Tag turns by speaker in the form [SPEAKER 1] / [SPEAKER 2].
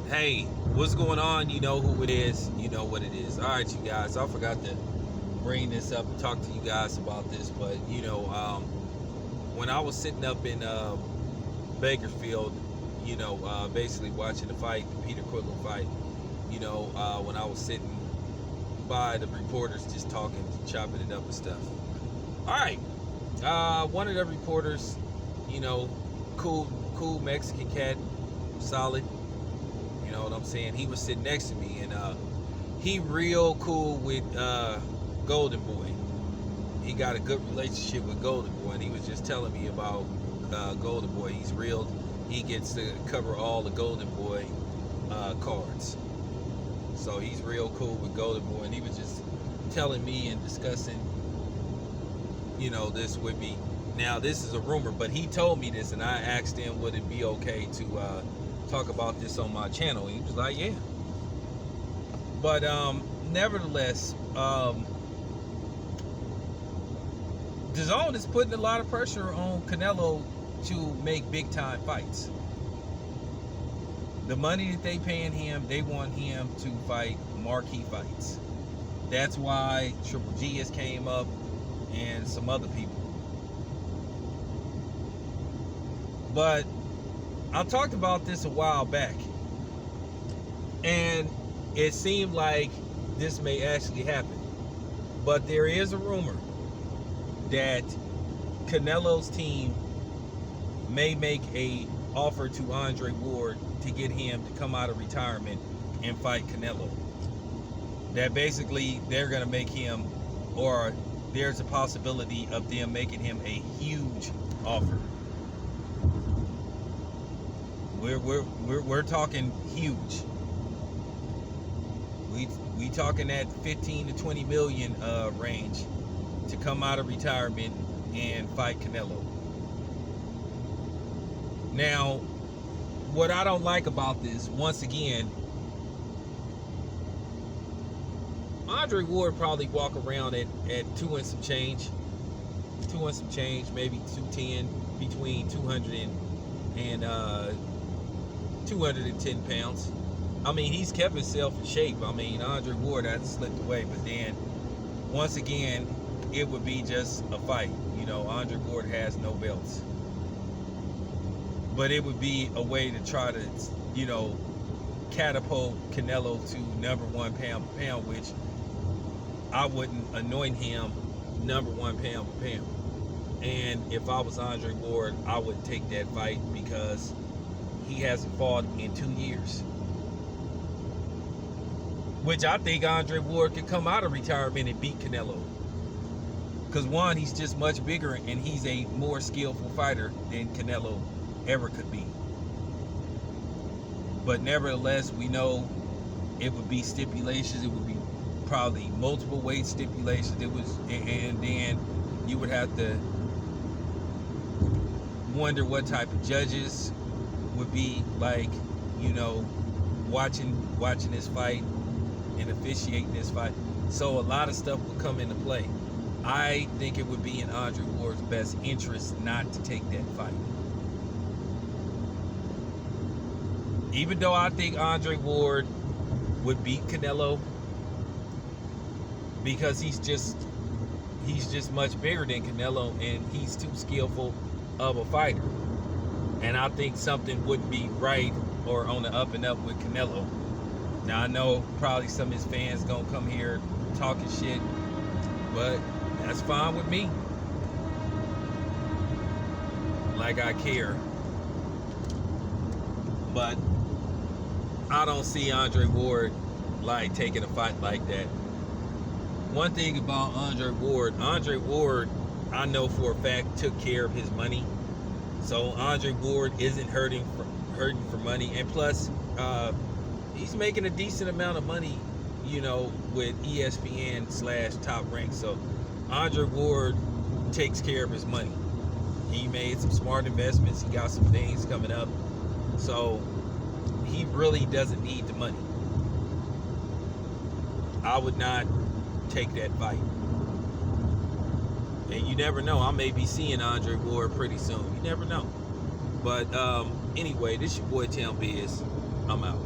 [SPEAKER 1] Hey, what's going on? You know who it is. You know what it is. All right, you guys. I forgot to bring this up and talk to you guys about this, but when I was sitting up in Bakersfield, basically watching the fight, the Peter Quidlow fight. When I was sitting by the reporters, just talking, chopping it up and stuff. All right, one of the reporters, cool Mexican cat, solid. You know what I'm saying? He was sitting next to me, and he real cool with Golden Boy. He got a good relationship with Golden Boy, and he was just telling me about Golden Boy. He's real. He gets to cover all the Golden Boy cards. So he's real cool with Golden Boy, and he was just telling me and discussing, this with me. Now, this is a rumor, but he told me this, and I asked him, would it be okay to talk about this on my channel? And he was like, yeah. But nevertheless, DAZN is putting a lot of pressure on Canelo to make big time fights. The money that they paying him, they want him to fight marquee fights. That's why Triple G has came up and some other people. But I talked about this a while back, and it seemed like this may actually happen. But there is a rumor that Canelo's team may make a offer to Andre Ward to get him to come out of retirement and fight Canelo. That basically they're going to make him, or there's a possibility of them making him a huge offer. We're talking huge. We talking that 15 to 20 million range to come out of retirement and fight Canelo. Now, what I don't like about this, once again, Andre Ward probably walk around at 2 and some change, maybe 210, between 200 and 210 pounds. I mean, he's kept himself in shape. I mean, Andre Ward hasn't slipped away, but then once again, it would be just a fight. Andre Ward has no belts. But it would be a way to try to, catapult Canelo to number one pound for pound, which I wouldn't anoint him number one pound for pound. And if I was Andre Ward, I would take that fight because he hasn't fought in 2 years. Which I think Andre Ward could come out of retirement and beat Canelo. Because one, he's just much bigger and he's a more skillful fighter than Canelo ever could be. But nevertheless, we know it would be stipulations. It would be probably multiple weight stipulations. And then you would have to wonder what type of judges would be like, watching this fight and officiating this fight. So a lot of stuff would come into play. I think it would be in Andre Ward's best interest not to take that fight. Even though I think Andre Ward would beat Canelo because he's just much bigger than Canelo and he's too skillful of a fighter. And I think something wouldn't be right or on the up and up with Canelo. Now I know probably some of his fans gonna come here talking shit, but that's fine with me. Like I care. But I don't see Andre Ward like taking a fight like that. One thing about Andre Ward, I know for a fact took care of his money. So Andre Ward isn't hurting for money, and plus he's making a decent amount of money, with ESPN / Top Rank. So Andre Ward takes care of his money. He made some smart investments. He got some things coming up. So he really doesn't need the money. I would not take that fight. And you never know. I may be seeing Andre Ward pretty soon. You never know. But anyway, this your boy Tim Biz. I'm out.